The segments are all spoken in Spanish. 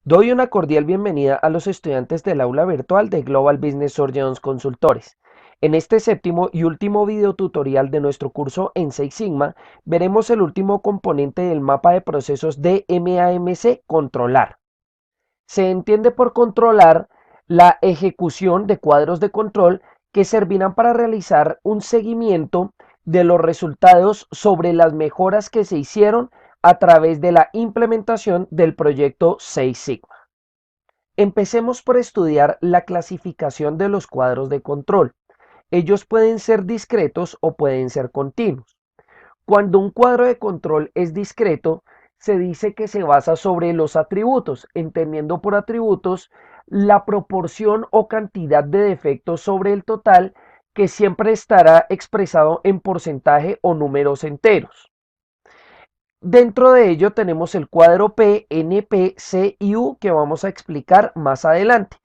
Doy una cordial bienvenida a los estudiantes del aula virtual de Global Business Surgeons Consultores. En este séptimo y último video tutorial de nuestro curso en Six Sigma, veremos el último componente del mapa de procesos de MAMC, controlar. Se entiende por controlar la ejecución de cuadros de control que servirán para realizar un seguimiento de los resultados sobre las mejoras que se hicieron a través de la implementación del proyecto Six Sigma. Empecemos por estudiar la clasificación de los cuadros de control. Ellos pueden ser discretos o pueden ser continuos. Cuando un cuadro de control es discreto, se dice que se basa sobre los atributos, entendiendo por atributos la proporción o cantidad de defectos sobre el total que siempre estará expresado en porcentaje o números enteros. Dentro de ello tenemos el cuadro P, N, P, C y U que vamos a explicar más adelante.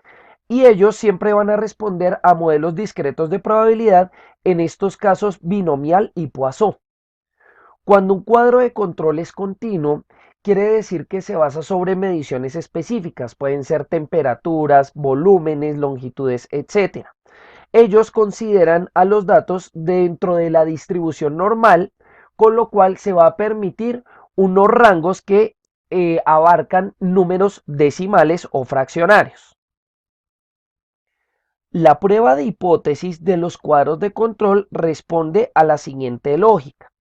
Y ellos siempre van a responder a modelos discretos de probabilidad, en estos casos binomial y Poisson. Cuando un cuadro de control es continuo, quiere decir que se basa sobre mediciones específicas, pueden ser temperaturas, volúmenes, longitudes, etc. Ellos consideran a los datos dentro de la distribución normal, con lo cual se va a permitir unos rangos que abarcan números decimales o fraccionarios. La prueba de hipótesis de los cuadros de control responde a la siguiente lógica.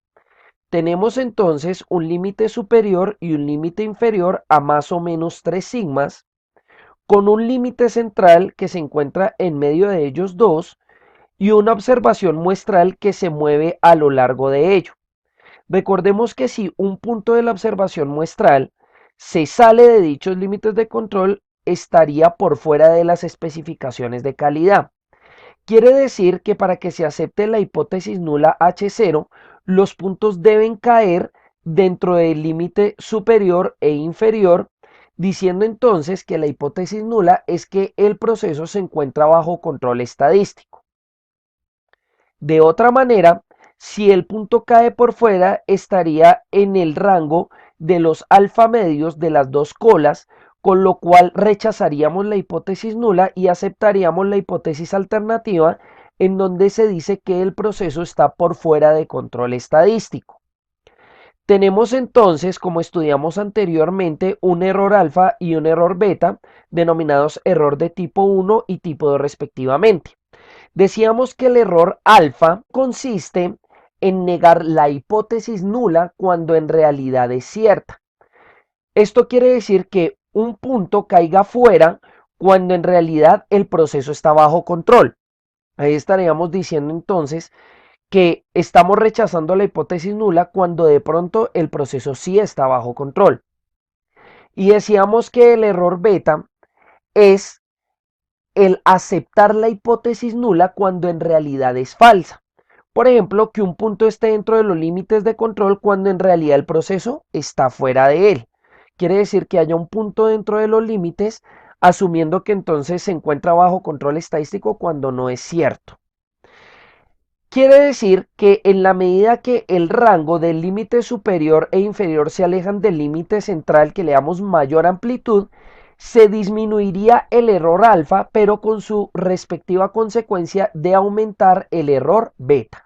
Tenemos entonces un límite superior y un límite inferior a más o menos 3 sigmas, con un límite central que se encuentra en medio de ellos dos y una observación muestral que se mueve a lo largo de ello. Recordemos que si un punto de la observación muestral se sale de dichos límites de control, estaría por fuera de las especificaciones de calidad. Quiere decir que para que se acepte la hipótesis nula H0, los puntos deben caer dentro del límite superior e inferior, diciendo entonces que la hipótesis nula es que el proceso se encuentra bajo control estadístico. De otra manera, si el punto cae por fuera, estaría en el rango de los alfa medios de las dos colas, con lo cual rechazaríamos la hipótesis nula y aceptaríamos la hipótesis alternativa, en donde se dice que el proceso está por fuera de control estadístico. Tenemos entonces, como estudiamos anteriormente, un error alfa y un error beta, denominados error de tipo 1 y tipo 2 respectivamente. Decíamos que el error alfa consiste en negar la hipótesis nula cuando en realidad es cierta. Esto quiere decir que un punto caiga fuera cuando en realidad el proceso está bajo control. Ahí estaríamos diciendo entonces que estamos rechazando la hipótesis nula cuando de pronto el proceso sí está bajo control. Y decíamos que el error beta es el aceptar la hipótesis nula cuando en realidad es falsa. Por ejemplo, que un punto esté dentro de los límites de control cuando en realidad el proceso está fuera de él. Quiere decir que haya un punto dentro de los límites, asumiendo que entonces se encuentra bajo control estadístico cuando no es cierto. Quiere decir que en la medida que el rango del límite superior e inferior se alejan del límite central, que le damos mayor amplitud, se disminuiría el error alfa, pero con su respectiva consecuencia de aumentar el error beta.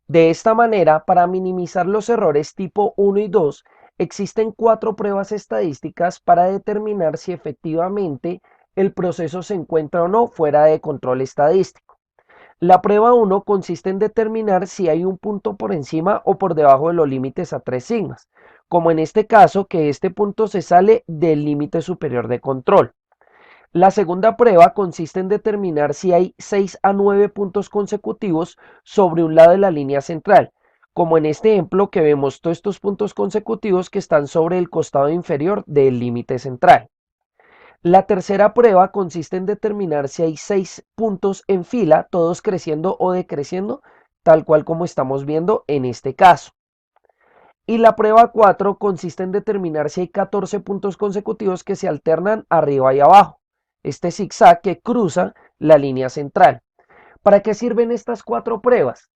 De esta manera, para minimizar los errores tipo 1 y 2, existen 4 pruebas estadísticas para determinar si efectivamente el proceso se encuentra o no fuera de control estadístico. La prueba 1 consiste en determinar si hay un punto por encima o por debajo de los límites a 3 sigmas, como en este caso que este punto se sale del límite superior de control. La segunda prueba consiste en determinar si hay 6 a 9 puntos consecutivos sobre un lado de la línea central, como en este ejemplo que vemos todos estos puntos consecutivos que están sobre el costado inferior del límite central. La tercera prueba consiste en determinar si hay 6 puntos en fila, todos creciendo o decreciendo, tal cual como estamos viendo en este caso. Y la prueba 4 consiste en determinar si hay 14 puntos consecutivos que se alternan arriba y abajo. Este zigzag que cruza la línea central. ¿Para qué sirven estas 4 pruebas?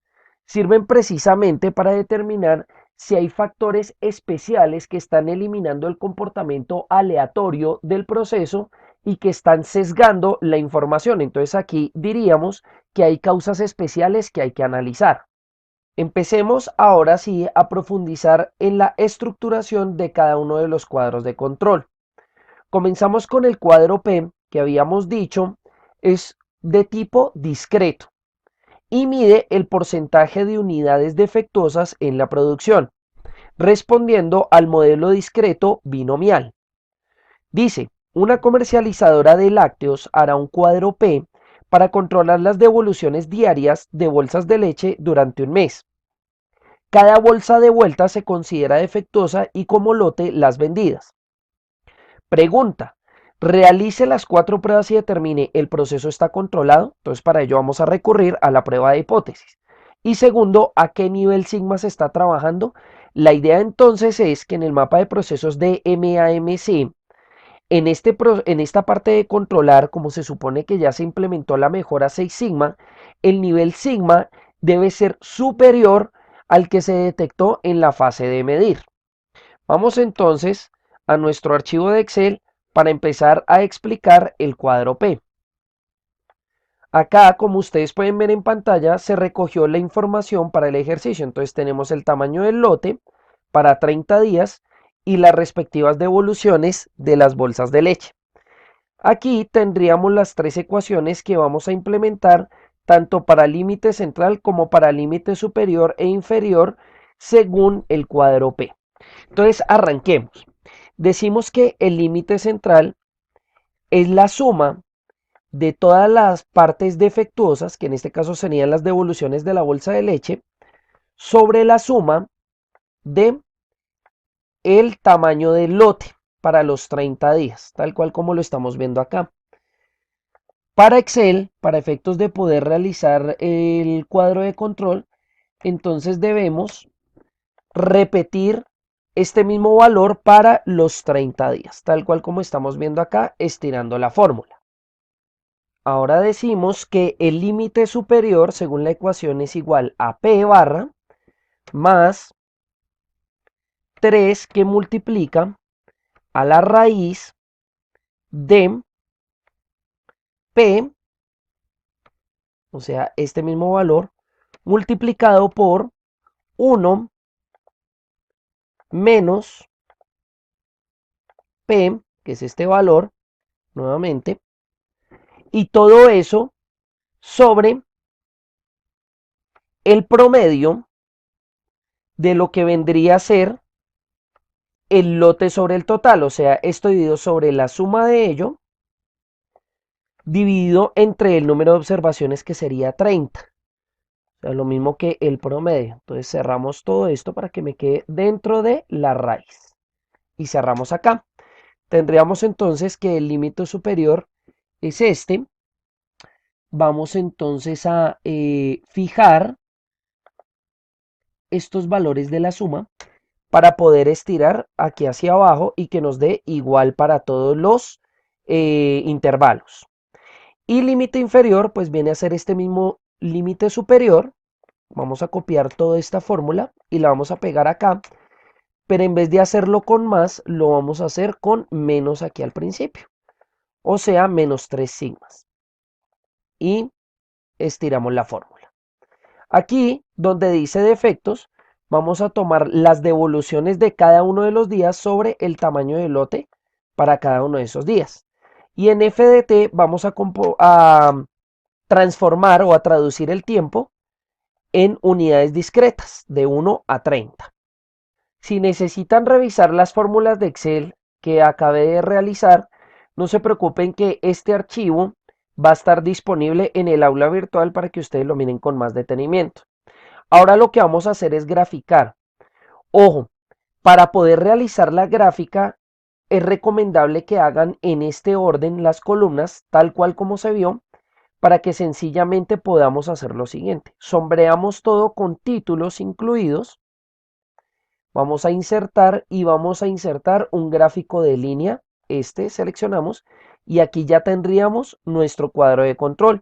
Sirven precisamente para determinar si hay factores especiales que están eliminando el comportamiento aleatorio del proceso y que están sesgando la información. Entonces aquí diríamos que hay causas especiales que hay que analizar. Empecemos ahora sí a profundizar en la estructuración de cada uno de los cuadros de control. Comenzamos con el cuadro P, que habíamos dicho es de tipo discreto y mide el porcentaje de unidades defectuosas en la producción, respondiendo al modelo discreto binomial. Dice, una comercializadora de lácteos hará un cuadro P para controlar las devoluciones diarias de bolsas de leche durante un mes. Cada bolsa devuelta se considera defectuosa y como lote las vendidas. Pregunta, realice las 4 pruebas y determine el proceso está controlado. Entonces para ello vamos a recurrir a la prueba de hipótesis. Y segundo, ¿a qué nivel sigma se está trabajando? La idea entonces es que en el mapa de procesos de MAMC, en esta parte de controlar, como se supone que ya se implementó la mejora 6 sigma, el nivel sigma debe ser superior al que se detectó en la fase de medir. Vamos entonces a nuestro archivo de Excel para empezar a explicar el cuadro P. Acá, como ustedes pueden ver en pantalla, se recogió la información para el ejercicio. Entonces tenemos el tamaño del lote para 30 días y las respectivas devoluciones de las bolsas de leche. Aquí tendríamos las 3 ecuaciones que vamos a implementar tanto para límite central como para límite superior e inferior según el cuadro P. Entonces arranquemos. Decimos que el límite central es la suma de todas las partes defectuosas, que en este caso serían las devoluciones de la bolsa de leche, sobre la suma de el tamaño del lote para los 30 días, tal cual como lo estamos viendo acá. Para Excel, para efectos de poder realizar el cuadro de control, entonces debemos repetir este mismo valor para los 30 días, tal cual como estamos viendo acá, estirando la fórmula. Ahora decimos que el límite superior, según la ecuación, es igual a P barra más 3 que multiplica a la raíz de P, o sea, este mismo valor, multiplicado por 1 menos P, que es este valor, nuevamente, y todo eso sobre el promedio de lo que vendría a ser el lote sobre el total, o sea, esto dividido sobre la suma de ello, dividido entre el número de observaciones que sería 30. O sea, lo mismo que el promedio. Entonces cerramos todo esto para que me quede dentro de la raíz. Y cerramos acá. Tendríamos entonces que el límite superior es este. Vamos entonces a fijar estos valores de la suma para poder estirar aquí hacia abajo y que nos dé igual para todos los intervalos. Y límite inferior, pues viene a ser este mismo límite superior. Vamos a copiar toda esta fórmula y la vamos a pegar acá. Pero en vez de hacerlo con más, lo vamos a hacer con menos aquí al principio. O sea, menos 3 sigmas. Y estiramos la fórmula. Aquí, donde dice defectos, vamos a tomar las devoluciones de cada uno de los días sobre el tamaño del lote para cada uno de esos días. Y en FDT vamos a transformar o a traducir el tiempo en unidades discretas de 1 a 30. Si necesitan revisar las fórmulas de Excel que acabé de realizar, no se preocupen que este archivo va a estar disponible en el aula virtual para que ustedes lo miren con más detenimiento. Ahora lo que vamos a hacer es graficar. Ojo, para poder realizar la gráfica es recomendable que hagan en este orden las columnas tal cual como se vio para que sencillamente podamos hacer lo siguiente. Sombreamos todo con títulos incluidos. Vamos a insertar y vamos a insertar un gráfico de línea. Este seleccionamos y aquí ya tendríamos nuestro cuadro de control.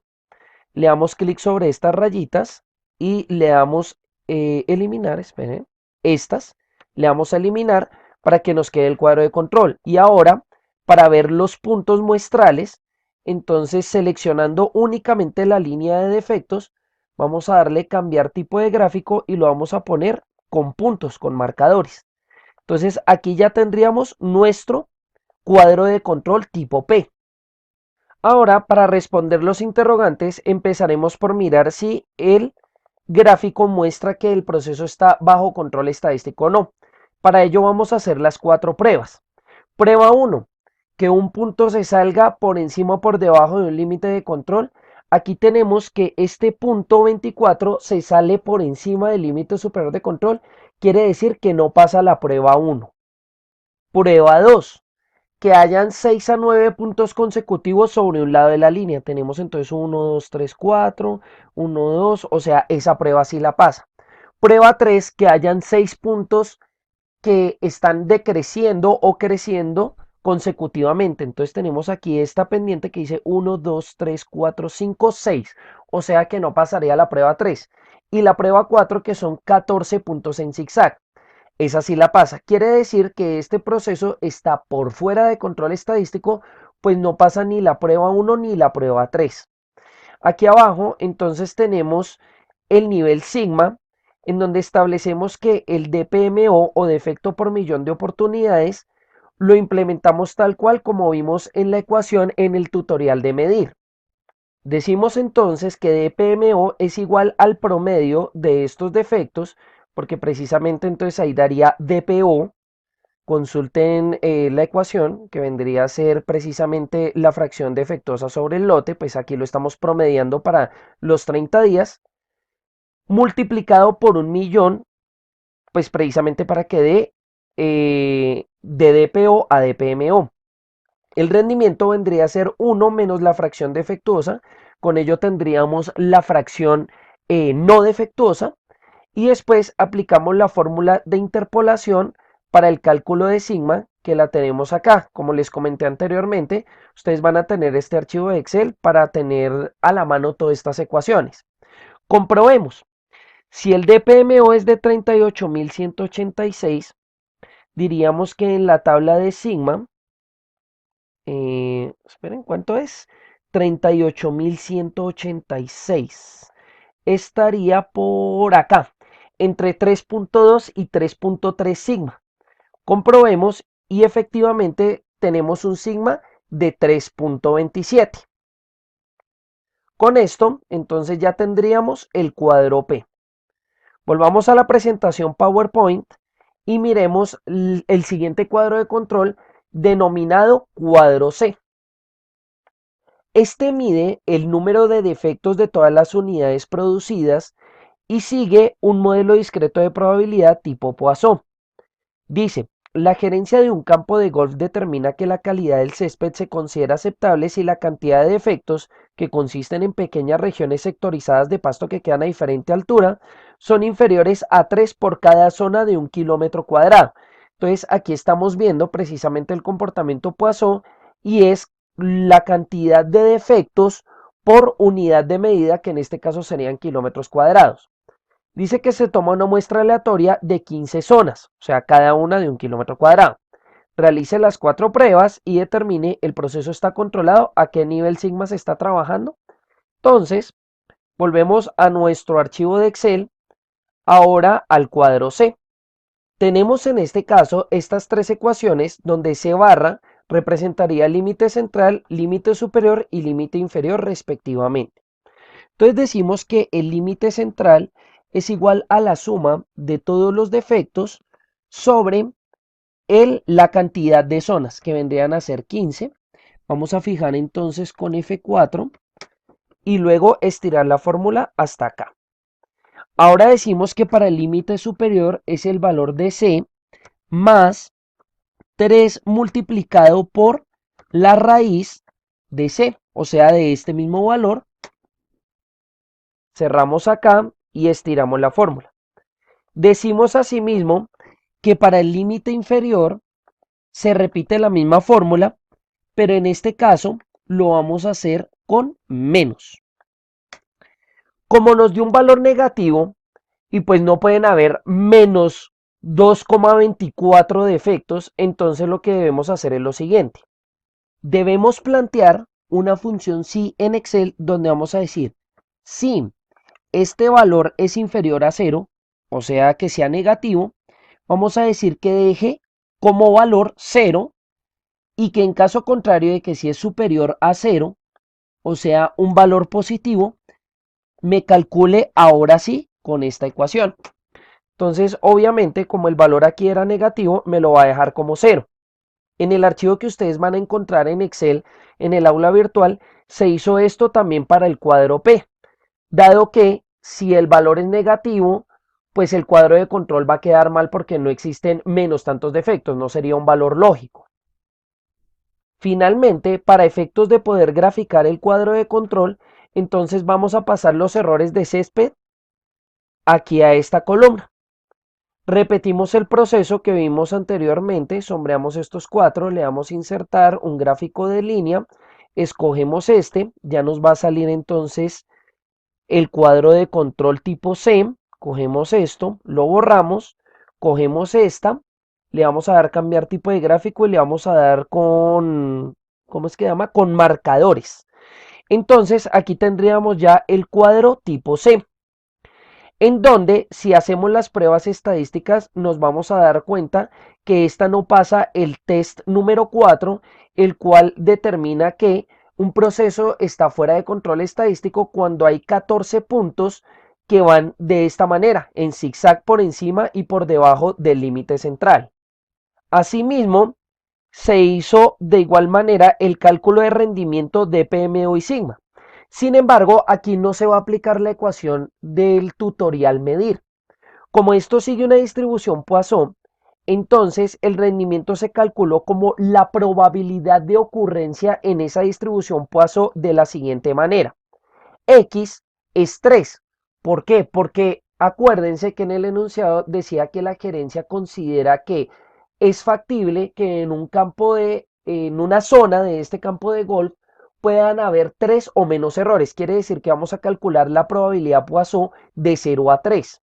Le damos clic sobre estas rayitas y le damos eliminar, esperen. estas, le vamos a eliminar para que nos quede el cuadro de control. Y ahora, para ver los puntos muestrales, entonces seleccionando únicamente la línea de defectos, vamos a darle cambiar tipo de gráfico y lo vamos a poner con puntos, con marcadores. Entonces aquí ya tendríamos nuestro cuadro de control tipo P. Ahora, para responder los interrogantes, empezaremos por mirar si el gráfico muestra que el proceso está bajo control estadístico o no. Para ello vamos a hacer las 4 pruebas. Prueba 1, que un punto se salga por encima o por debajo de un límite de control. Aquí tenemos que este punto 24 se sale por encima del límite superior de control. Quiere decir que no pasa la prueba 1. Prueba 2, que hayan 6 a 9 puntos consecutivos sobre un lado de la línea. Tenemos entonces 1, 2, 3, 4, 1, 2, o sea, esa prueba sí la pasa. Prueba 3, que hayan 6 puntos que están decreciendo o creciendo consecutivamente. Entonces tenemos aquí esta pendiente que dice 1, 2, 3, 4, 5, 6. O sea que no pasaría la prueba 3. Y la prueba 4, que son 14 puntos en zigzag. Esa sí la pasa. Quiere decir que este proceso está por fuera de control estadístico, pues no pasa ni la prueba 1 ni la prueba 3. Aquí abajo entonces tenemos el nivel sigma, en donde establecemos que el DPMO o defecto por millón de oportunidades lo implementamos tal cual como vimos en la ecuación en el tutorial de medir. Decimos entonces que DPMO es igual al promedio de estos defectos, porque precisamente entonces ahí daría DPO. Consulten la ecuación que vendría a ser precisamente la fracción defectuosa sobre el lote, pues aquí lo estamos promediando para los 30 días, multiplicado por 1.000.000, pues precisamente para que dé de DPO a DPMO. El rendimiento vendría a ser 1 menos la fracción defectuosa, con ello tendríamos la fracción no defectuosa, y después aplicamos la fórmula de interpolación para el cálculo de sigma, que la tenemos acá. Como les comenté anteriormente, ustedes van a tener este archivo de Excel para tener a la mano todas estas ecuaciones. Comprobemos. Si el DPMO es de 38.186, diríamos que en la tabla de sigma, esperen, ¿cuánto es? 38.186. Estaría por acá, entre 3.2 y 3.3 sigma. Comprobemos y efectivamente tenemos un sigma de 3.27. Con esto, entonces ya tendríamos el cuadro P. Volvamos a la presentación PowerPoint y miremos el siguiente cuadro de control denominado cuadro C. Este mide el número de defectos de todas las unidades producidas y sigue un modelo discreto de probabilidad tipo Poisson. Dice, la gerencia de un campo de golf determina que la calidad del césped se considera aceptable si la cantidad de defectos, que consisten en pequeñas regiones sectorizadas de pasto que quedan a diferente altura, son inferiores a 3 por cada zona de 1 km². Entonces aquí estamos viendo precisamente el comportamiento Poisson y es la cantidad de defectos por unidad de medida, que en este caso serían km². Dice que se toma una muestra aleatoria de 15 zonas, o sea, cada una de 1 km². Realice las 4 pruebas y determine el proceso está controlado, a qué nivel sigma se está trabajando. Entonces, volvemos a nuestro archivo de Excel, ahora al cuadro C. Tenemos en este caso estas 3 ecuaciones donde C barra representaría límite central, límite superior y límite inferior respectivamente. Entonces decimos que el límite central es igual a la suma de todos los defectos sobre la cantidad de zonas, que vendrían a ser 15. Vamos a fijar entonces con F4 y luego estirar la fórmula hasta acá. Ahora decimos que para el límite superior es el valor de C más 3 multiplicado por la raíz de C, o sea, de este mismo valor. Cerramos acá y estiramos la fórmula. Decimos asimismo que para el límite inferior se repite la misma fórmula, pero en este caso lo vamos a hacer con menos. Como nos dio un valor negativo y pues no pueden haber menos 2,24 defectos, entonces lo que debemos hacer es lo siguiente. Debemos plantear una función si en Excel donde vamos a decir si este valor es inferior a 0, o sea que sea negativo, vamos a decir que deje como valor 0 y que en caso contrario de que si es superior a 0, o sea un valor positivo, me calcule ahora sí con esta ecuación. Entonces, obviamente, como el valor aquí era negativo, me lo va a dejar como 0. En el archivo que ustedes van a encontrar en Excel, en el aula virtual, se hizo esto también para el cuadro P, dado que si el valor es negativo, pues el cuadro de control va a quedar mal porque no existen menos tantos defectos, no sería un valor lógico. Finalmente, para efectos de poder graficar el cuadro de control, entonces vamos a pasar los errores de césped aquí a esta columna. Repetimos el proceso que vimos anteriormente, sombreamos estos cuatro, le damos insertar un gráfico de línea, escogemos este, ya nos va a salir entonces el cuadro de control tipo C, cogemos esto, lo borramos, cogemos esta, le vamos a dar cambiar tipo de gráfico y le vamos a dar con, ¿cómo es que se llama? Con marcadores. Entonces aquí tendríamos ya el cuadro tipo C, en donde si hacemos las pruebas estadísticas nos vamos a dar cuenta que esta no pasa el test número 4, el cual determina que un proceso está fuera de control estadístico cuando hay 14 puntos que van de esta manera, en zigzag por encima y por debajo del límite central. Asimismo, se hizo de igual manera el cálculo de rendimiento de PMO y sigma. Sin embargo, aquí no se va a aplicar la ecuación del tutorial medir. Como esto sigue una distribución Poisson, entonces el rendimiento se calculó como la probabilidad de ocurrencia en esa distribución Poisson de la siguiente manera. X es 3. ¿Por qué? Porque acuérdense que en el enunciado decía que la gerencia considera que es factible que en un campo en una zona de este campo de golf puedan haber 3 o menos errores. Quiere decir que vamos a calcular la probabilidad Poisson de 0 a 3.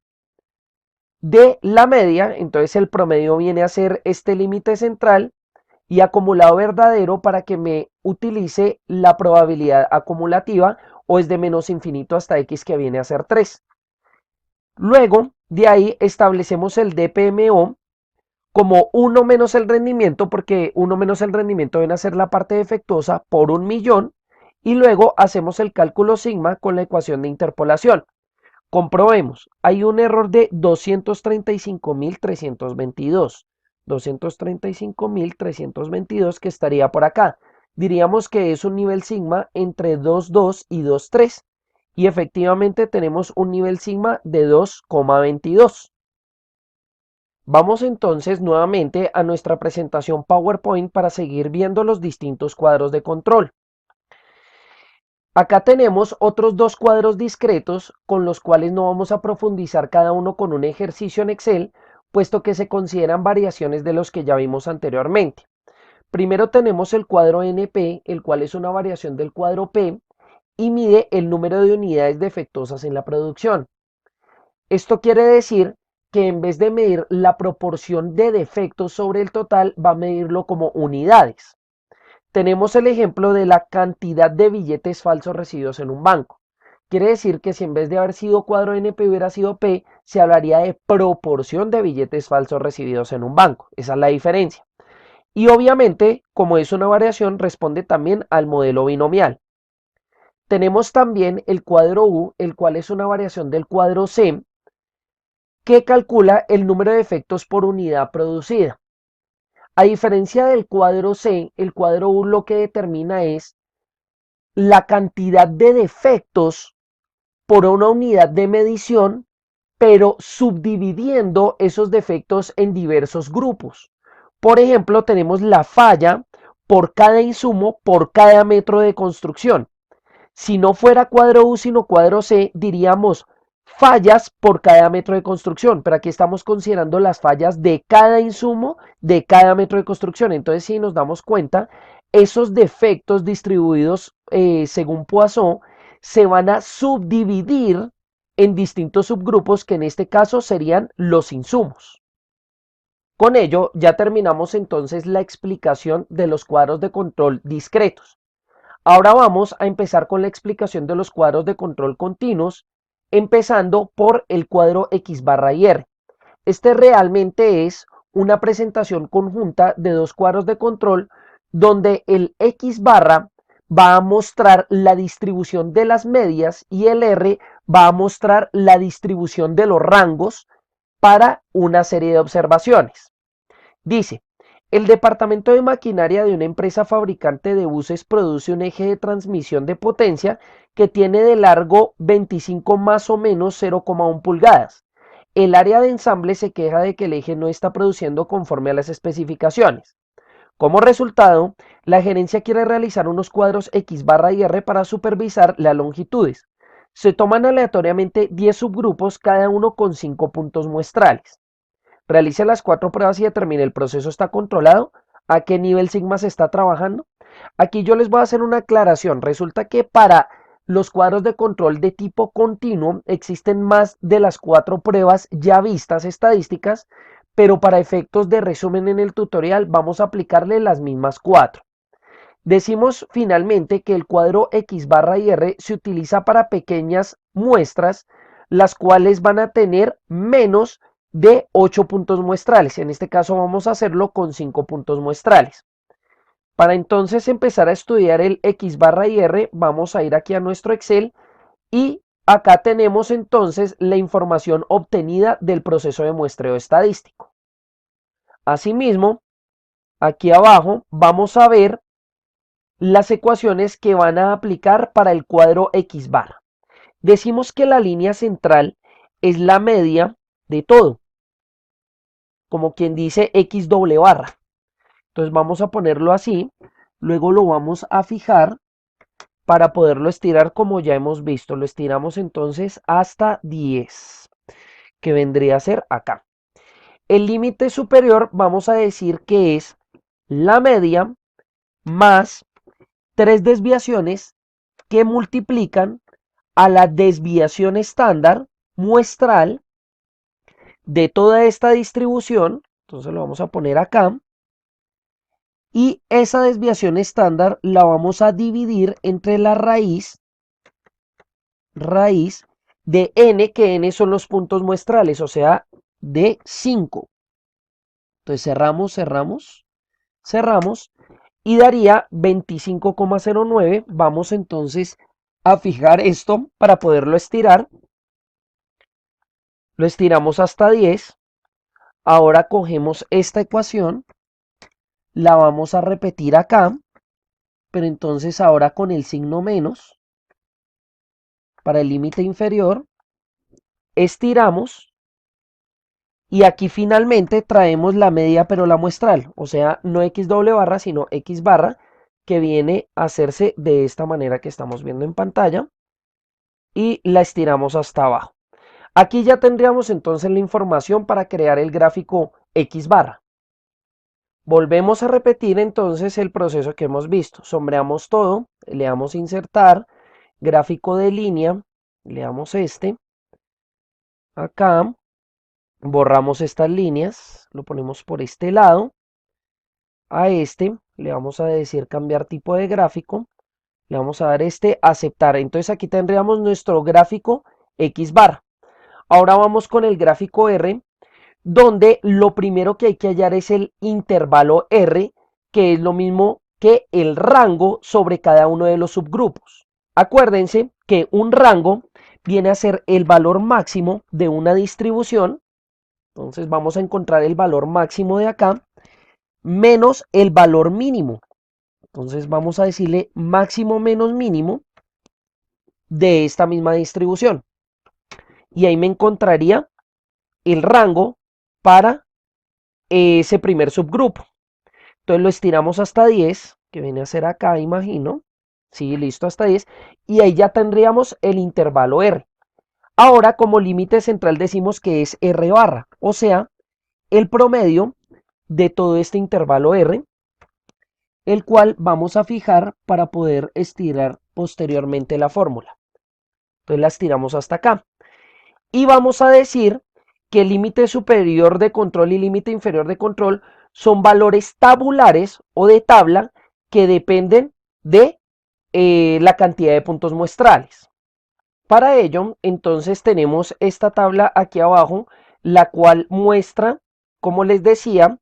De la media, entonces el promedio viene a ser este límite central y acumulado verdadero para que me utilice la probabilidad acumulativa o es de menos infinito hasta x que viene a ser 3. Luego de ahí establecemos el DPMO como 1 menos el rendimiento, porque 1 menos el rendimiento viene a ser la parte defectuosa por 1.000.000 y luego hacemos el cálculo sigma con la ecuación de interpolación. Comprobemos, hay un error de 235.322. 235.322 que estaría por acá. Diríamos que es un nivel sigma entre 2,2 y 2,3. Y efectivamente tenemos un nivel sigma de 2,22. Vamos entonces nuevamente a nuestra presentación PowerPoint para seguir viendo los distintos cuadros de control. Acá tenemos otros dos cuadros discretos con los cuales no vamos a profundizar cada uno con un ejercicio en Excel, puesto que se consideran variaciones de los que ya vimos anteriormente. Primero tenemos el cuadro NP, el cual es una variación del cuadro P y mide el número de unidades defectuosas en la producción. Esto quiere decir que en vez de medir la proporción de defectos sobre el total, va a medirlo como unidades. Tenemos el ejemplo de la cantidad de billetes falsos recibidos en un banco. Quiere decir que si en vez de haber sido cuadro NP hubiera sido P, se hablaría de proporción de billetes falsos recibidos en un banco. Esa es la diferencia. Y obviamente, como es una variación, responde también al modelo binomial. Tenemos también el cuadro U, el cual es una variación del cuadro C, que calcula el número de defectos por unidad producida. A diferencia del cuadro C, el cuadro U lo que determina es la cantidad de defectos por una unidad de medición, pero subdividiendo esos defectos en diversos grupos. Por ejemplo, tenemos la falla por cada insumo por cada metro de construcción. Si no fuera cuadro U, sino cuadro C, diríamos fallas por cada metro de construcción, pero aquí estamos considerando las fallas de cada insumo de cada metro de construcción. Entonces, si nos damos cuenta, esos defectos distribuidos según Poisson se van a subdividir en distintos subgrupos que en este caso serían los insumos. Con ello ya terminamos entonces la explicación de los cuadros de control discretos. Ahora vamos a empezar con la explicación de los cuadros de control continuos, empezando por el cuadro X barra y R. Este realmente es una presentación conjunta de dos cuadros de control donde el X barra va a mostrar la distribución de las medias y el R va a mostrar la distribución de los rangos para una serie de observaciones. Dice, el departamento de maquinaria de una empresa fabricante de buses produce un eje de transmisión de potencia que tiene de largo 25 más o menos 0,1 pulgadas. El área de ensamble se queja de que el eje no está produciendo conforme a las especificaciones. Como resultado, la gerencia quiere realizar unos cuadros X barra y R para supervisar las longitudes. Se toman aleatoriamente 10 subgrupos, cada uno con 5 puntos muestrales. Realice las 4 pruebas y determine el proceso está controlado, a qué nivel sigma se está trabajando. Aquí yo les voy a hacer una aclaración. Resulta que para los cuadros de control de tipo continuo existen más de las 4 pruebas ya vistas estadísticas, pero para efectos de resumen en el tutorial vamos a aplicarle las mismas 4. Decimos finalmente que el cuadro X barra y R se utiliza para pequeñas muestras, las cuales van a tener menos de 8 puntos muestrales. En este caso vamos a hacerlo con 5 puntos muestrales. Para entonces empezar a estudiar el X barra y R, vamos a ir aquí a nuestro Excel y acá tenemos entonces la información obtenida del proceso de muestreo estadístico. Asimismo, aquí abajo vamos a ver las ecuaciones que van a aplicar para el cuadro X barra. Decimos que la línea central es la media de todo, como quien dice X doble barra. Entonces vamos a ponerlo así, luego lo vamos a fijar para poderlo estirar como ya hemos visto. Lo estiramos entonces hasta 10, que vendría a ser acá. El límite superior vamos a decir que es la media más 3 desviaciones que multiplican a la desviación estándar muestral de toda esta distribución. Entonces lo vamos a poner acá. Y esa desviación estándar la vamos a dividir entre la raíz de n, que n son los puntos muestrales, o sea, de 5. Entonces cerramos y daría 25,09. Vamos entonces a fijar esto para poderlo estirar. Lo estiramos hasta 10. Ahora cogemos esta ecuación, la vamos a repetir acá, pero entonces ahora con el signo menos para el límite inferior, estiramos y aquí finalmente traemos la media pero la muestral, o sea, no X doble barra, sino X barra, que viene a hacerse de esta manera que estamos viendo en pantalla y la estiramos hasta abajo. Aquí ya tendríamos entonces la información para crear el gráfico X barra. Volvemos a repetir entonces el proceso que hemos visto. Sombreamos todo, le damos insertar, gráfico de línea, le damos este. Acá borramos estas líneas, lo ponemos por este lado. A este le vamos a decir cambiar tipo de gráfico. Le vamos a dar este aceptar. Entonces aquí tendríamos nuestro gráfico X barra. Ahora vamos con el gráfico R, donde lo primero que hay que hallar es el intervalo R, que es lo mismo que el rango sobre cada uno de los subgrupos. Acuérdense que un rango viene a ser el valor máximo de una distribución. Entonces vamos a encontrar el valor máximo de acá menos el valor mínimo. Entonces vamos a decirle máximo menos mínimo de esta misma distribución. Y ahí me encontraría el rango para ese primer subgrupo. Entonces lo estiramos hasta 10, que viene a ser acá, imagino. Sí, listo, hasta 10. Y ahí ya tendríamos el intervalo R. Ahora, como límite central decimos que es R barra, o sea, el promedio de todo este intervalo R, el cual vamos a fijar para poder estirar posteriormente la fórmula. Entonces la estiramos hasta acá. Y vamos a decir que el límite superior de control y límite inferior de control son valores tabulares o de tabla que dependen de la cantidad de puntos muestrales. Para ello, entonces tenemos esta tabla aquí abajo, la cual muestra, como les decía,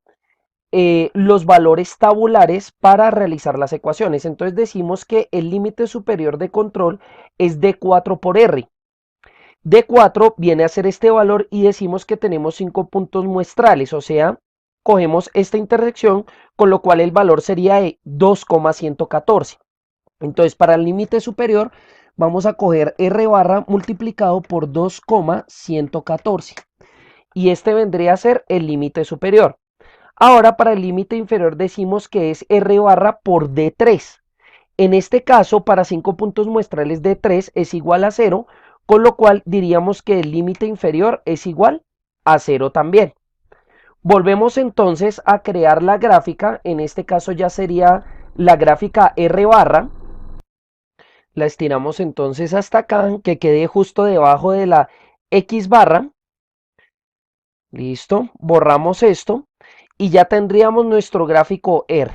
los valores tabulares para realizar las ecuaciones. Entonces decimos que el límite superior de control es D4 por R. D4 viene a ser este valor y decimos que tenemos 5 puntos muestrales, o sea, cogemos esta intersección, con lo cual el valor sería de 2,114. Entonces, para el límite superior, vamos a coger R barra multiplicado por 2,114. Y este vendría a ser el límite superior. Ahora, para el límite inferior decimos que es R barra por D3. En este caso, para 5 puntos muestrales D3 es igual a 0, con lo cual diríamos que el límite inferior es igual a 0 también. Volvemos entonces a crear la gráfica, en este caso ya sería la gráfica R barra. La estiramos entonces hasta acá, que quede justo debajo de la X barra. Listo, borramos esto y ya tendríamos nuestro gráfico R.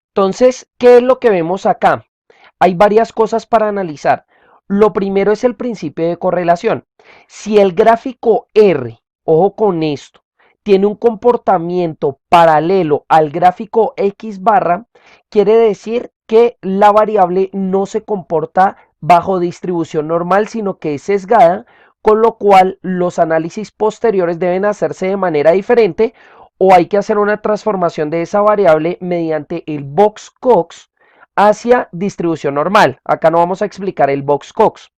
Entonces, ¿qué es lo que vemos acá? Hay varias cosas para analizar. Lo primero es el principio de correlación. Si el gráfico R, ojo con esto, tiene un comportamiento paralelo al gráfico X barra, quiere decir que la variable no se comporta bajo distribución normal, sino que es sesgada, con lo cual los análisis posteriores deben hacerse de manera diferente o hay que hacer una transformación de esa variable mediante el Box-Cox hacia distribución normal. Acá no vamos a explicar el Box-Cox.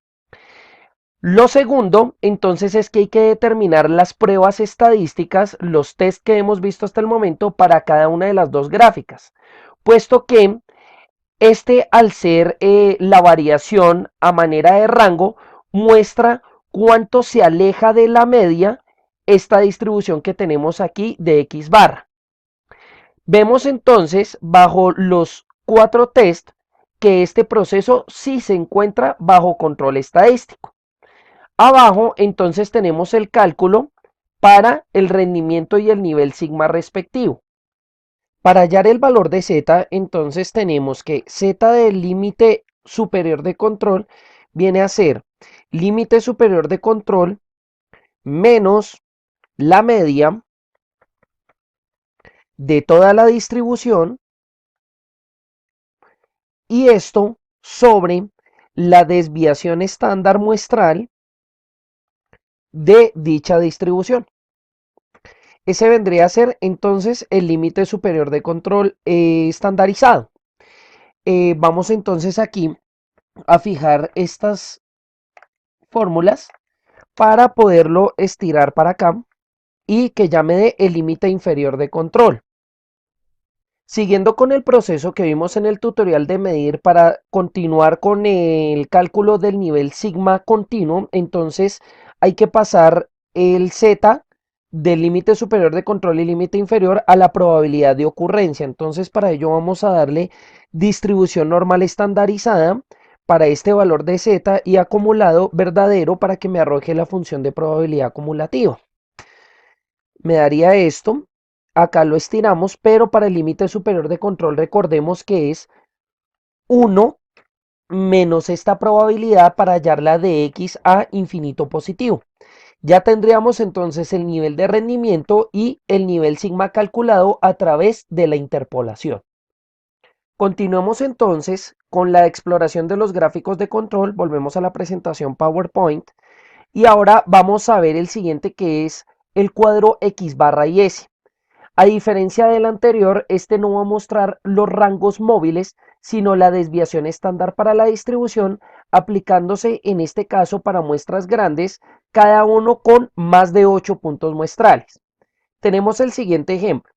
Lo segundo, entonces, es que hay que determinar las pruebas estadísticas, los test que hemos visto hasta el momento para cada una de las dos gráficas, puesto que al ser la variación a manera de rango, muestra cuánto se aleja de la media esta distribución que tenemos aquí de X barra. Vemos entonces bajo los 4 test que este proceso sí se encuentra bajo control estadístico. Abajo entonces tenemos el cálculo para el rendimiento y el nivel sigma respectivo. Para hallar el valor de z, entonces tenemos que z del límite superior de control viene a ser límite superior de control menos la media de toda la distribución y esto sobre la desviación estándar muestral de dicha distribución. Ese vendría a ser entonces el límite superior de control estandarizado. Vamos entonces aquí a fijar estas fórmulas para poderlo estirar para acá y que ya me dé el límite inferior de control. Siguiendo con el proceso que vimos en el tutorial de medir para continuar con el cálculo del nivel sigma continuo, entonces hay que pasar el z del límite superior de control y límite inferior a la probabilidad de ocurrencia. Entonces para ello vamos a darle distribución normal estandarizada para este valor de z y acumulado verdadero para que me arroje la función de probabilidad acumulativa. Me daría esto. Acá lo estiramos, pero para el límite superior de control recordemos que es 1 menos esta probabilidad para hallarla de x a infinito positivo. Ya tendríamos entonces el nivel de rendimiento y el nivel sigma calculado a través de la interpolación. Continuemos entonces con la exploración de los gráficos de control. Volvemos a la presentación PowerPoint y ahora vamos a ver el siguiente, que es el cuadro X barra y S. A diferencia del anterior, este no va a mostrar los rangos móviles, sino la desviación estándar para la distribución, aplicándose en este caso para muestras grandes, cada uno con más de 8 puntos muestrales. Tenemos el siguiente ejemplo.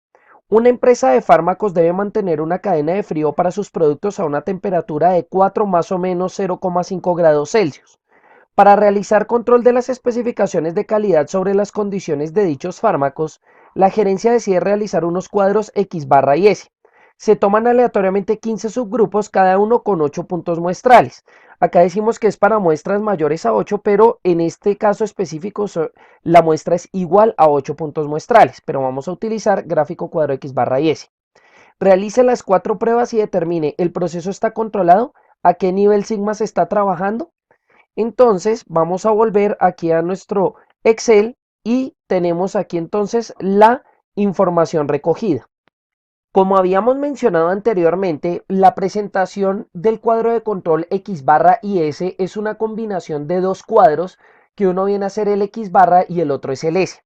Una empresa de fármacos debe mantener una cadena de frío para sus productos a una temperatura de 4 más o menos 0,5 grados Celsius. Para realizar control de las especificaciones de calidad sobre las condiciones de dichos fármacos, la gerencia decide realizar unos cuadros X barra y S. Se toman aleatoriamente 15 subgrupos, cada uno con 8 puntos muestrales. Acá decimos que es para muestras mayores a 8, pero en este caso específico la muestra es igual a 8 puntos muestrales, pero vamos a utilizar gráfico cuadro X barra y S. Realice las 4 pruebas y determine el proceso está controlado, a qué nivel sigma se está trabajando. Entonces vamos a volver aquí a nuestro Excel y tenemos aquí entonces la información recogida. Como habíamos mencionado anteriormente, la presentación del cuadro de control X barra y S es una combinación de dos cuadros, que uno viene a ser el X barra y el otro es el S.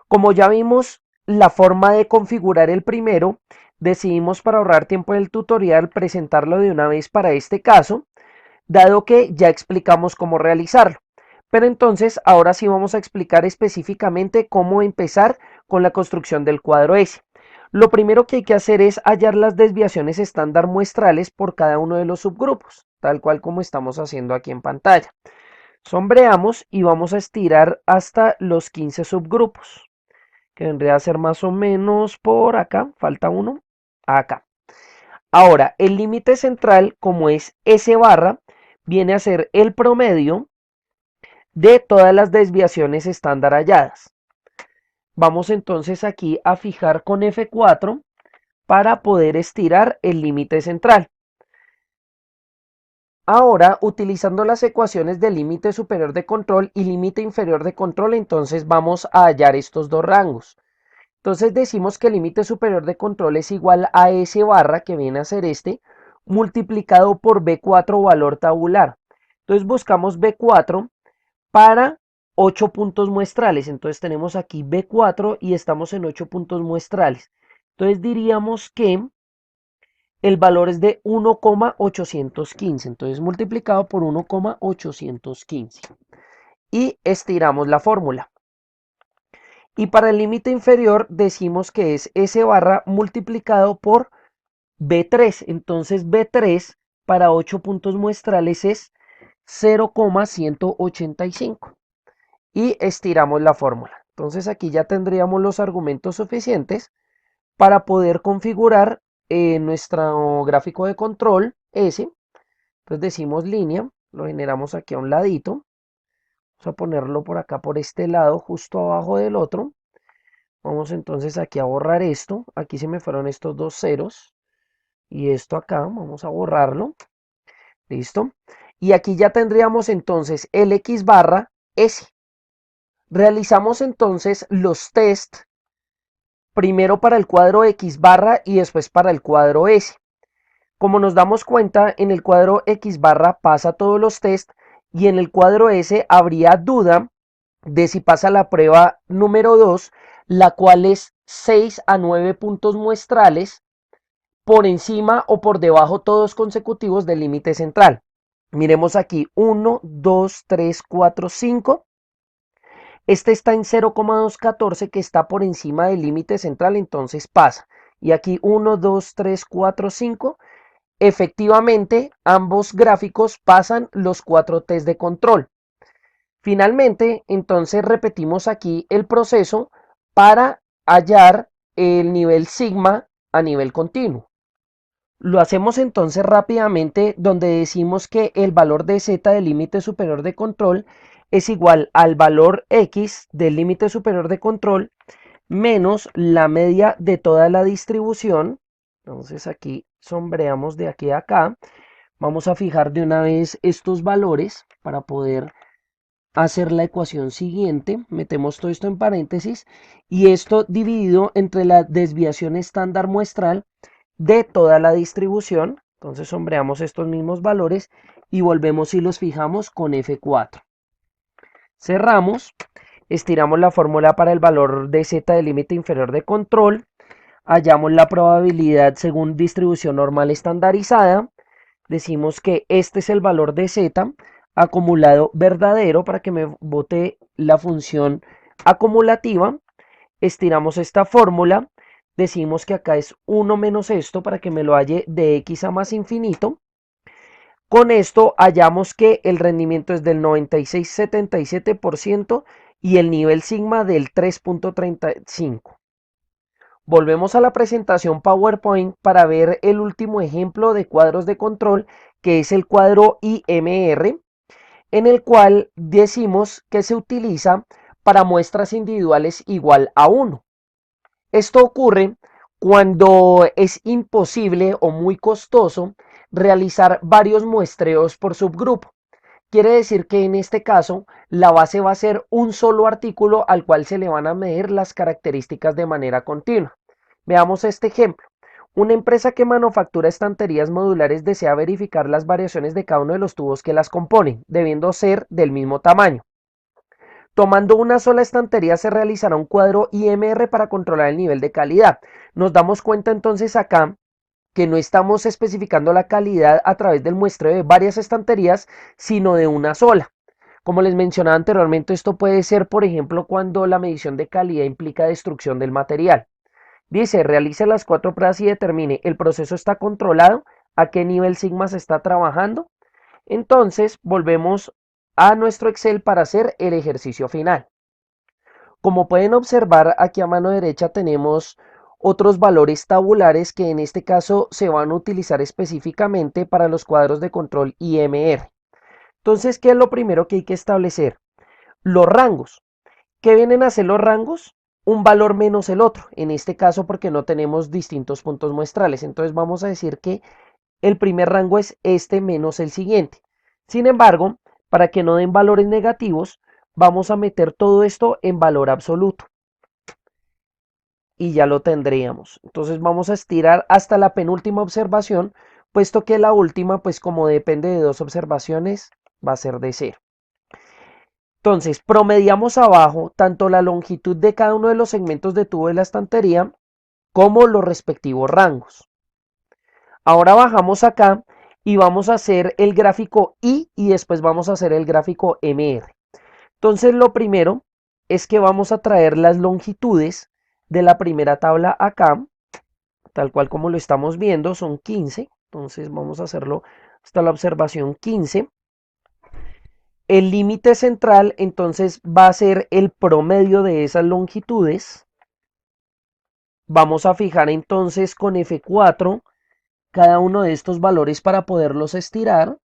Como ya vimos la forma de configurar el primero, decidimos, para ahorrar tiempo en el tutorial, presentarlo de una vez para este caso, dado que ya explicamos cómo realizarlo. Pero entonces ahora sí vamos a explicar específicamente cómo empezar con la construcción del cuadro S. Lo primero que hay que hacer es hallar las desviaciones estándar muestrales por cada uno de los subgrupos, tal cual como estamos haciendo aquí en pantalla. Sombreamos y vamos a estirar hasta los 15 subgrupos, que vendría a ser más o menos por acá, falta uno, acá. Ahora, el límite central, como es S barra, viene a ser el promedio de todas las desviaciones estándar halladas. Vamos entonces aquí a fijar con F4 para poder estirar el límite central. Ahora, utilizando las ecuaciones del límite superior de control y límite inferior de control, entonces vamos a hallar estos dos rangos. Entonces decimos que el límite superior de control es igual a S barra, que viene a ser este, multiplicado por B4 valor tabular. Entonces buscamos B4 para 8 puntos muestrales. Entonces tenemos aquí B4 y estamos en 8 puntos muestrales. Entonces diríamos que el valor es de 1,815. Entonces multiplicado por 1,815. Y estiramos la fórmula. Y para el límite inferior decimos que es S barra multiplicado por B3. Entonces B3 para 8 puntos muestrales es 0,185. Y estiramos la fórmula. Entonces aquí ya tendríamos los argumentos suficientes para poder configurar nuestro gráfico de control S. Entonces decimos línea, lo generamos aquí a un ladito. Vamos a ponerlo por acá, por este lado, justo abajo del otro. Vamos entonces aquí a borrar esto. Aquí se me fueron estos dos ceros. Y esto acá, vamos a borrarlo. Listo. Y aquí ya tendríamos entonces el X barra S. Realizamos entonces los test, primero para el cuadro X barra y después para el cuadro S. Como nos damos cuenta, en el cuadro X barra pasa todos los test y en el cuadro S habría duda de si pasa la prueba número 2, la cual es 6 a 9 puntos muestrales por encima o por debajo, todos consecutivos, del límite central. Miremos aquí, 1, 2, 3, 4, 5. Este está en 0,214, que está por encima del límite central, entonces pasa. Y aquí 1, 2, 3, 4, 5. Efectivamente, ambos gráficos pasan los 4 test de control. Finalmente, entonces repetimos aquí el proceso para hallar el nivel sigma a nivel continuo. Lo hacemos entonces rápidamente, donde decimos que el valor de z del límite superior de control es igual al valor x del límite superior de control menos la media de toda la distribución. Entonces aquí sombreamos de aquí a acá. Vamos a fijar de una vez estos valores para poder hacer la ecuación siguiente. Metemos todo esto en paréntesis y esto dividido entre la desviación estándar muestral de toda la distribución. Entonces sombreamos estos mismos valores y volvemos y los fijamos con F4. Cerramos, estiramos la fórmula para el valor de z del límite inferior de control, hallamos la probabilidad según distribución normal estandarizada, decimos que este es el valor de z acumulado verdadero para que me bote la función acumulativa, estiramos esta fórmula, decimos que acá es 1 menos esto para que me lo halle de x a más infinito. Con esto hallamos que el rendimiento es del 96,77% y el nivel sigma del 3,35. Volvemos a la presentación PowerPoint para ver el último ejemplo de cuadros de control, que es el cuadro IMR, en el cual decimos que se utiliza para muestras individuales igual a 1. Esto ocurre cuando es imposible o muy costoso realizar varios muestreos por subgrupo. Quiere decir que en este caso la base va a ser un solo artículo al cual se le van a medir las características de manera continua. Veamos este ejemplo. Una empresa que manufactura estanterías modulares desea verificar las variaciones de cada uno de los tubos que las componen, debiendo ser del mismo tamaño. Tomando una sola estantería se realizará un cuadro IMR para controlar el nivel de calidad. Nos damos cuenta entonces acá que no estamos especificando la calidad a través del muestreo de varias estanterías, sino de una sola. Como les mencionaba anteriormente, esto puede ser, por ejemplo, cuando la medición de calidad implica destrucción del material. Dice, realice las 4 pruebas y determine, ¿el proceso está controlado? ¿A qué nivel sigma se está trabajando? Entonces, volvemos a nuestro Excel para hacer el ejercicio final. Como pueden observar, aquí a mano derecha tenemos otros valores tabulares que en este caso se van a utilizar específicamente para los cuadros de control IMR. Entonces, ¿qué es lo primero que hay que establecer? Los rangos. ¿Qué vienen a ser los rangos? Un valor menos el otro, en este caso porque no tenemos distintos puntos muestrales. Entonces vamos a decir que el primer rango es este menos el siguiente. Sin embargo, para que no den valores negativos, vamos a meter todo esto en valor absoluto. Y ya lo tendríamos. Entonces vamos a estirar hasta la penúltima observación, puesto que la última, pues como depende de 2 observaciones, va a ser de 0. Entonces, promediamos abajo tanto la longitud de cada uno de los segmentos de tubo de la estantería como los respectivos rangos. Ahora bajamos acá y vamos a hacer el gráfico I y después vamos a hacer el gráfico MR. Entonces, lo primero es que vamos a traer las longitudes de la primera tabla acá, tal cual como lo estamos viendo, son 15. Entonces, vamos a hacerlo hasta la observación 15. El límite central entonces va a ser el promedio de esas longitudes. Vamos a fijar entonces con F4 cada uno de estos valores para poderlos estirar.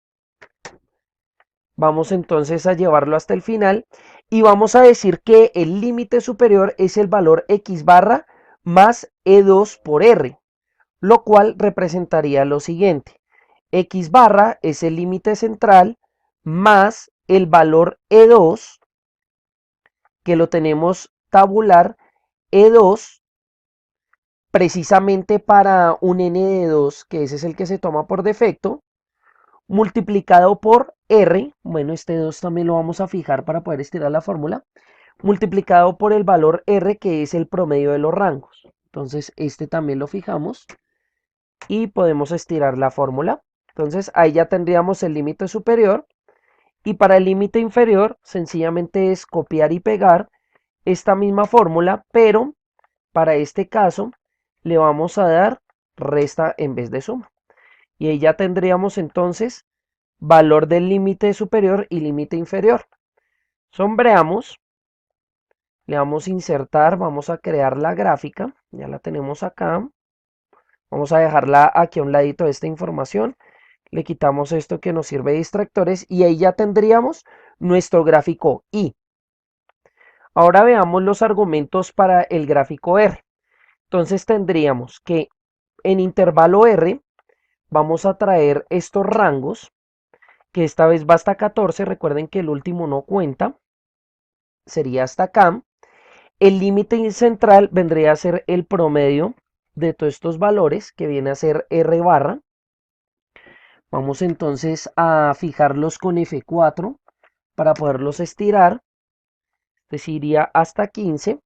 Vamos entonces a llevarlo hasta el final y vamos a decir que el límite superior es el valor X barra más E2 por R, lo cual representaría lo siguiente. X barra es el límite central más el valor E2, que lo tenemos tabular, E2, precisamente para un N de 2, que ese es el que se toma por defecto, multiplicado por R, bueno, este 2 también lo vamos a fijar para poder estirar la fórmula, multiplicado por el valor R, que es el promedio de los rangos. Entonces, este también lo fijamos y podemos estirar la fórmula. Entonces, ahí ya tendríamos el límite superior. Y para el límite inferior, sencillamente es copiar y pegar esta misma fórmula, pero para este caso le vamos a dar resta en vez de suma. Y ahí ya tendríamos entonces valor del límite superior y límite inferior. Sombreamos, le damos a insertar, vamos a crear la gráfica, ya la tenemos acá. Vamos a dejarla aquí a un ladito de esta información. Le quitamos esto que nos sirve de distractores y ahí ya tendríamos nuestro gráfico I. Ahora veamos los argumentos para el gráfico R. Entonces tendríamos que en intervalo R vamos a traer estos rangos, que esta vez va hasta 14. Recuerden que el último no cuenta. Sería hasta acá. El límite central vendría a ser el promedio de todos estos valores, que viene a ser R barra. Vamos entonces a fijarlos con F4 para poderlos estirar. Este iría hasta 15.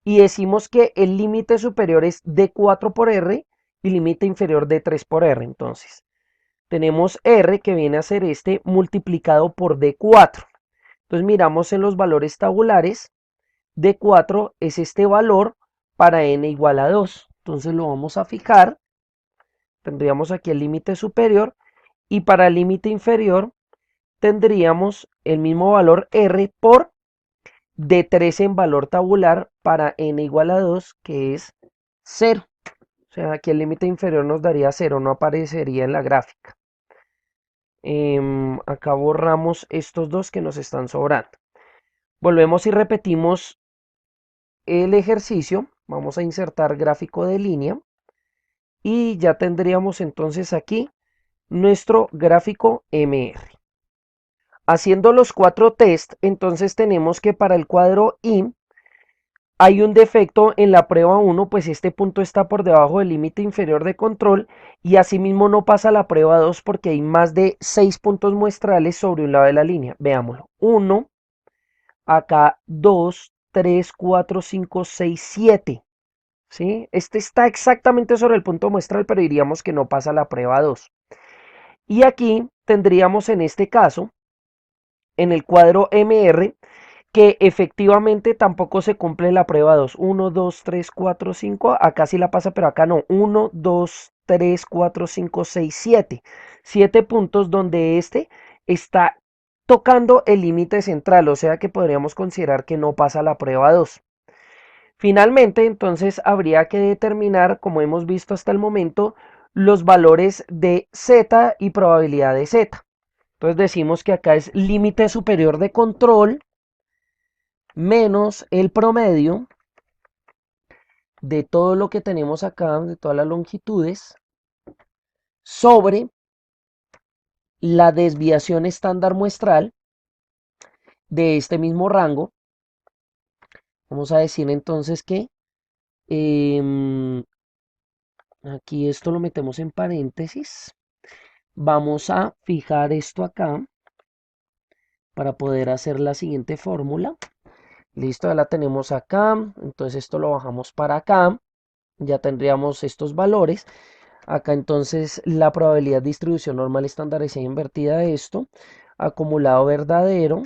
Y decimos que el límite superior es D4 por R y límite inferior D3 por R. Entonces, tenemos R, que viene a ser este, multiplicado por D4. Entonces, miramos en los valores tabulares. D4 es este valor para n igual a 2. Entonces, lo vamos a fijar. Tendríamos aquí el límite superior. Y para el límite inferior, tendríamos el mismo valor R por D3 en valor tabular para n igual a 2, que es 0. O sea, aquí el límite inferior nos daría 0, no aparecería en la gráfica. Acá borramos estos dos que nos están sobrando. Volvemos y repetimos el ejercicio. Vamos a insertar gráfico de línea. Y ya tendríamos entonces aquí nuestro gráfico MR. Haciendo los 4 test, entonces tenemos que para el cuadro I hay un defecto en la prueba 1, pues este punto está por debajo del límite inferior de control y asimismo no pasa la prueba 2 porque hay más de 6 puntos muestrales sobre un lado de la línea. Veámoslo. 1, acá 2, 3, 4, 5, 6, 7. ¿Sí? Este está exactamente sobre el punto muestral, pero diríamos que no pasa la prueba 2. Y aquí tendríamos en este caso, en el cuadro MR, que efectivamente tampoco se cumple la prueba 2. 1, 2, 3, 4, 5. Acá sí la pasa, pero acá no. 1, 2, 3, 4, 5, 6, 7. 7 puntos donde este está tocando el límite central, o sea que podríamos considerar que no pasa la prueba 2. Finalmente, entonces habría que determinar, como hemos visto hasta el momento, los valores de z y probabilidad de z. Entonces decimos que acá es límite superior de control menos el promedio de todo lo que tenemos acá, de todas las longitudes, sobre la desviación estándar muestral de este mismo rango. Vamos a decir entonces que aquí esto lo metemos en paréntesis. Vamos a fijar esto acá para poder hacer la siguiente fórmula. Listo, ya la tenemos acá. Entonces esto lo bajamos para acá. Ya tendríamos estos valores. Acá entonces la probabilidad de distribución normal estandarizada invertida de esto. Acumulado verdadero.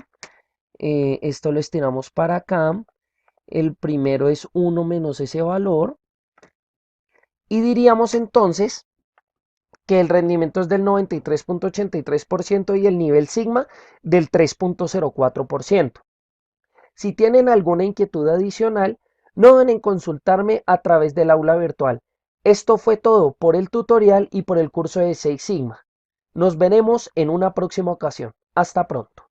Esto lo estiramos para acá. El primero es 1 menos ese valor. Y diríamos entonces que el rendimiento es del 93.83% y el nivel sigma del 3.04%. Si tienen alguna inquietud adicional, no duden en consultarme a través del aula virtual. Esto fue todo por el tutorial y por el curso de 6 Sigma. Nos veremos en una próxima ocasión. Hasta pronto.